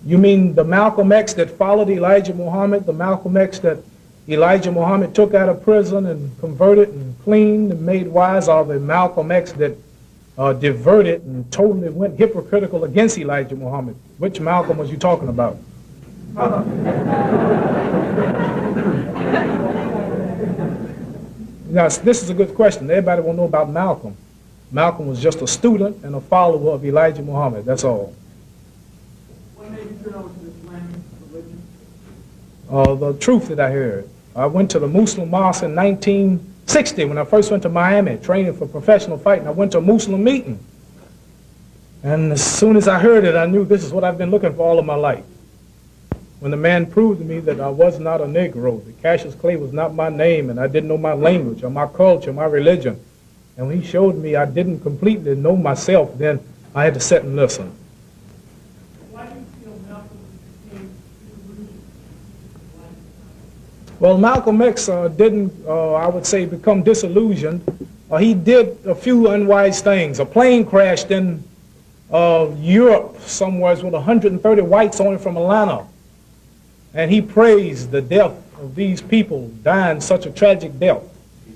You mean the Malcolm X that followed Elijah Muhammad, the Malcolm X that Elijah Muhammad took out of prison and converted and cleaned and made wise, or the Malcolm X that diverted and totally went hypocritical against Elijah Muhammad? Which Malcolm was you talking about? Now, this is a good question. Everybody will know about Malcolm. Malcolm was just a student and a follower of Elijah Muhammad. That's all. What made you turn over to the Islamic religion? The truth that I heard. I went to the Muslim mosque in 1960 when I first went to Miami training for professional fighting. I went to a Muslim meeting. And as soon as I heard it, I knew this is what I've been looking for all of my life. When the man proved to me that I was not a Negro, that Cassius Clay was not my name, and I didn't know my language or my culture, my religion. And when he showed me I didn't completely know myself, then I had to sit and listen. Why do you feel Malcolm became disillusioned? Well, Malcolm X didn't, I would say, become disillusioned. He did a few unwise things. A plane crashed in Europe somewhere with 130 whites on it from Atlanta. And he praised the death of these people dying such a tragic death.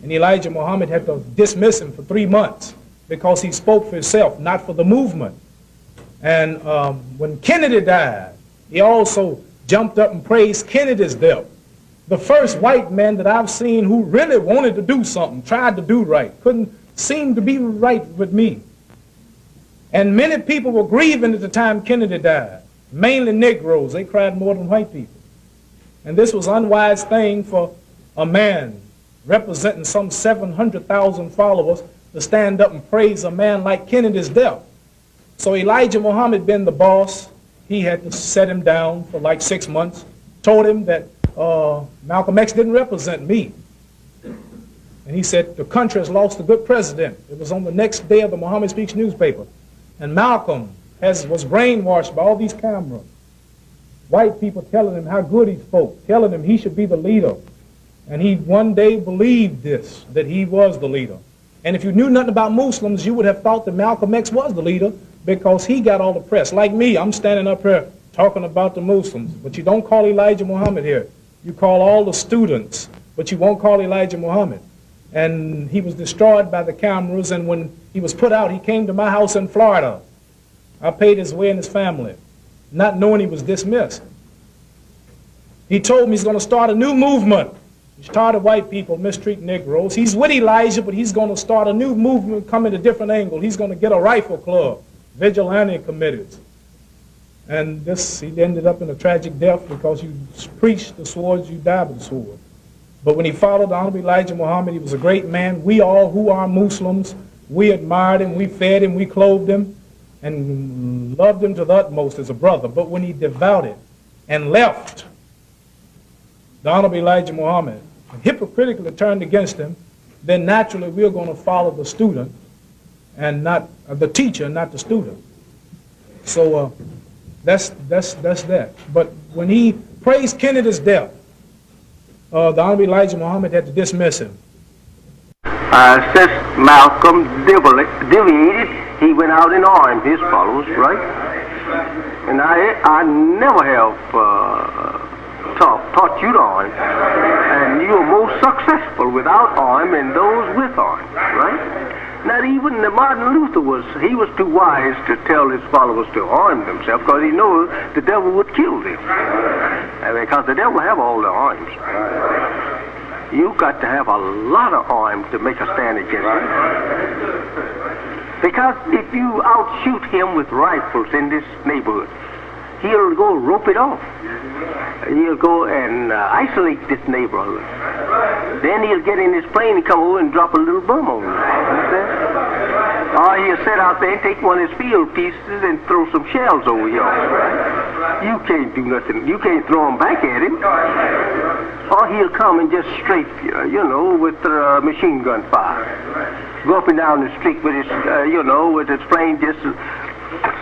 And Elijah Muhammad had to dismiss him for 3 months because he spoke for himself, not for the movement. And when Kennedy died, he also jumped up and praised Kennedy's death. The first white man that I've seen who really wanted to do something, tried to do right, couldn't seem to be right with me. And many people were grieving at the time Kennedy died, mainly Negroes. They cried more than white people. And this was an unwise thing for a man representing some 700,000 followers to stand up and praise a man like Kennedy's death. So Elijah Muhammad being the boss, he had to set him down for like 6 months, told him that Malcolm X didn't represent me. And he said, the country has lost a good president. It was on the next day of the Muhammad Speaks newspaper. And Malcolm was brainwashed by all these cameras. White people telling him how good he spoke, telling him he should be the leader. And he one day believed this, that he was the leader. And if you knew nothing about Muslims, you would have thought that Malcolm X was the leader because he got all the press. Like me, I'm standing up here talking about the Muslims, but you don't call Elijah Muhammad here. You call all the students, but you won't call Elijah Muhammad. And he was destroyed by the cameras, and when he was put out, he came to my house in Florida. I paid his way and his family, not knowing he was dismissed. He told me he's going to start a new movement. He's tired of white people mistreating Negroes. He's with Elijah, but he's going to start a new movement, come at a different angle. He's going to get a rifle club, vigilante committees. And this, he ended up in a tragic death because you preach the swords, you die with the sword. But when he followed the Honorable Elijah Muhammad, he was a great man. We all who are Muslims, we admired him, we fed him, we clothed him, and loved him to the utmost as a brother. But when he devoted and left the Honorable Elijah Muhammad, and hypocritically turned against him, then naturally we're going to follow the student and not the teacher, not the student. So that's that. But when he praised Kennedy's death, the Honorable Elijah Muhammad had to dismiss him. Since Malcolm deviated, he went out and armed his followers, right? And I never have taught you to arm, and you were most successful without arm and those with arm, right? Not even Martin Luther was too wise to tell his followers to arm themselves because he knows the devil would kill them. Because the devil have all the arms. You got to have a lot of arms to make a stand against him. Because if you outshoot him with rifles in this neighborhood, he'll go rope it off. He'll go and isolate this neighborhood. Then he'll get in his plane and come over and drop a little bomb on you. Understand? Or he'll sit out there and take one of his field pieces and throw some shells over you. Right? You can't do nothing. You can't throw them back at him. Or he'll come and just strafe you, with machine gun fire. Go up and down the street with his, with his plane just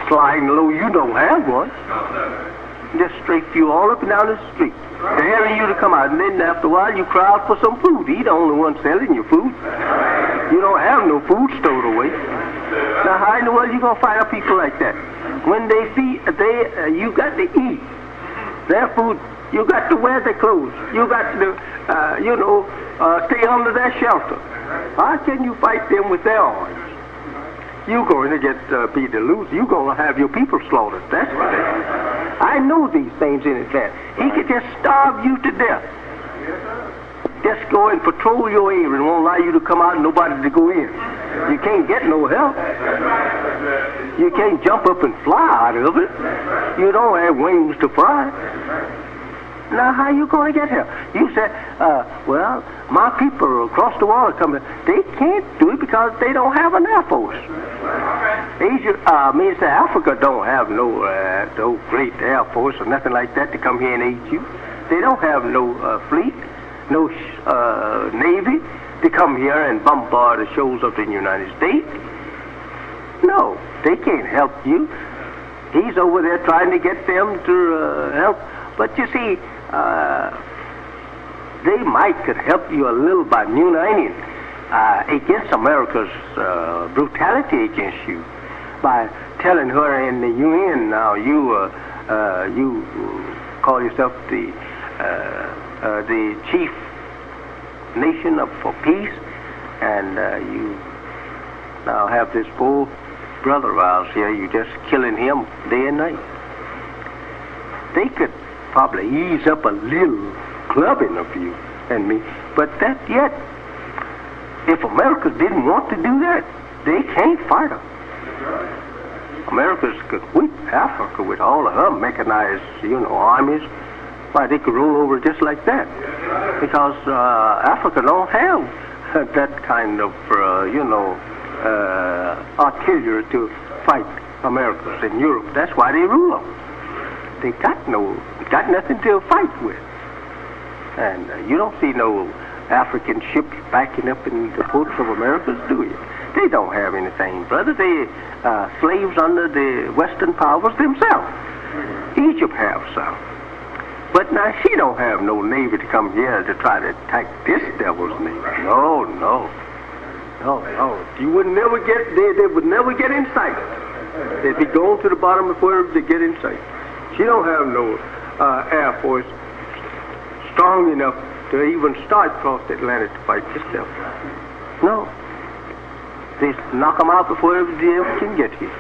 sliding low. You don't have one. Just strafe you all up and down the street. They're having you to come out, and then after a while you cry out for some food. He's the only one selling you food. You don't have no food stowed away. Now how in the world are you going to find out people like that? When they see you got to eat their food. You got to wear their clothes. You got to, stay under their shelter. How can you fight them with their arms? You're going to be the loser. You're going to have your people slaughtered. That's what it is. I know these things in advance. He could just starve you to death. Just go and patrol your area and won't allow you to come out and nobody to go in. You can't get no help. You can't jump up and fly out of it. You don't have wings to fly. Now, how you going to get help? You said, well, my people across the water coming. They can't do it because they don't have an Air Force. Africa don't have no great Air Force or nothing like that to come here and aid you. They don't have no fleet, no Navy to come here and bombard the shores of the United States. No, they can't help you. He's over there trying to get them to help. But you see, they could help you a little by uniting against America's brutality against you, by telling her in the UN now you call yourself the chief nation for peace, and you now have this poor brother of ours here. You just killing him day and night. They could probably ease up a little clubbing of you and me, but that yet, if America didn't want to do that, they can't fight them. America could whip Africa with all of her mechanized, armies. Why, they could roll over just like that, because Africa don't have that kind of, artillery to fight Americans in Europe. That's why they rule them. They got nothing to fight with. And you don't see no African ships backing up in the ports of America, do you? They don't have anything, brother. They slaves under the Western powers themselves. Egypt have some. But now she don't have no navy to come here to try to attack this devil's navy. No. You would never get, they would never get in sight. They'd be going to the bottom before they get in sight. She don't have no Air Force strong enough to even start across the Atlantic to fight this devil. No. They knock them out before they ever can get here.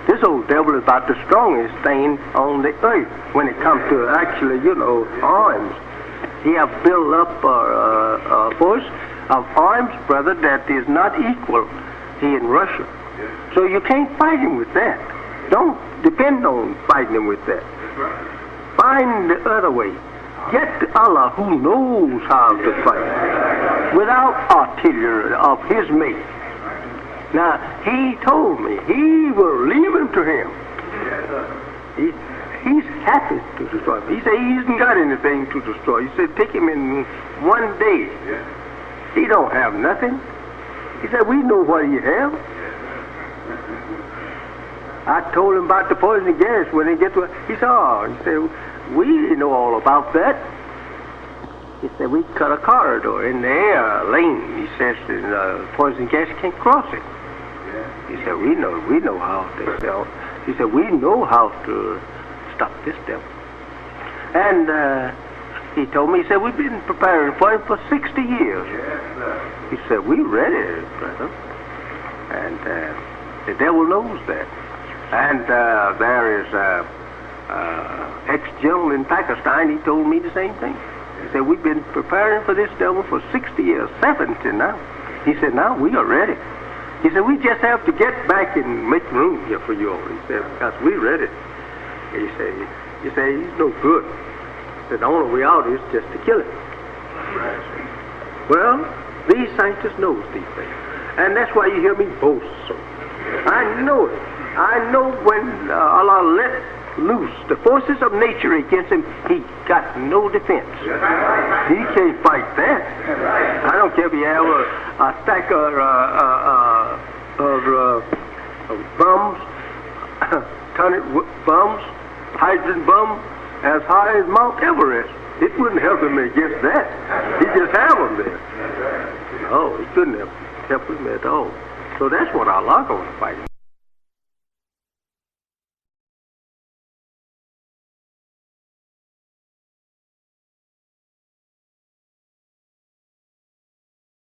This old devil is about the strongest thing on the earth when it comes to actually, arms. He have built up a force of arms, brother, that is not equal here in Russia. So you can't fight him with that. Don't depend on fighting him with that. Find the other way. Get Allah, who knows how to fight without artillery of his make. Now, he told me he will leave him to him. He's happy to destroy him. He said he hasn't got anything to destroy. He said take him in one day. He don't have nothing. He said we know what he have. I told him about the poison gas when they get to it. He said, we know all about that. He said, we cut a corridor in the air lane. He says the poison gas can't cross it. He said, we know how to sell. He said, we know how to stop this devil. And he told me, he said, we've been preparing for him for 60 years. He said, we ready, brother. And the devil knows that. And there is ex-general in Pakistan, he told me the same thing. He said, we've been preparing for this devil for 60 years, 70 now. He said, now we are ready. He said, we just have to get back and make room here for you all. He said, because we're ready. He said, he's no good. He said, the only way out is just to kill him. Well, these scientists know these things. And that's why you hear me boast so. I know it. I know when Allah let loose the forces of nature against him, he got no defense. He can't fight that. I don't care if you have a stack of bombs, atomic bombs, hydrogen bomb, as high as Mount Everest. It wouldn't help him against that. He just have them there. No, he couldn't help him at all. So that's what Allah going to fight him.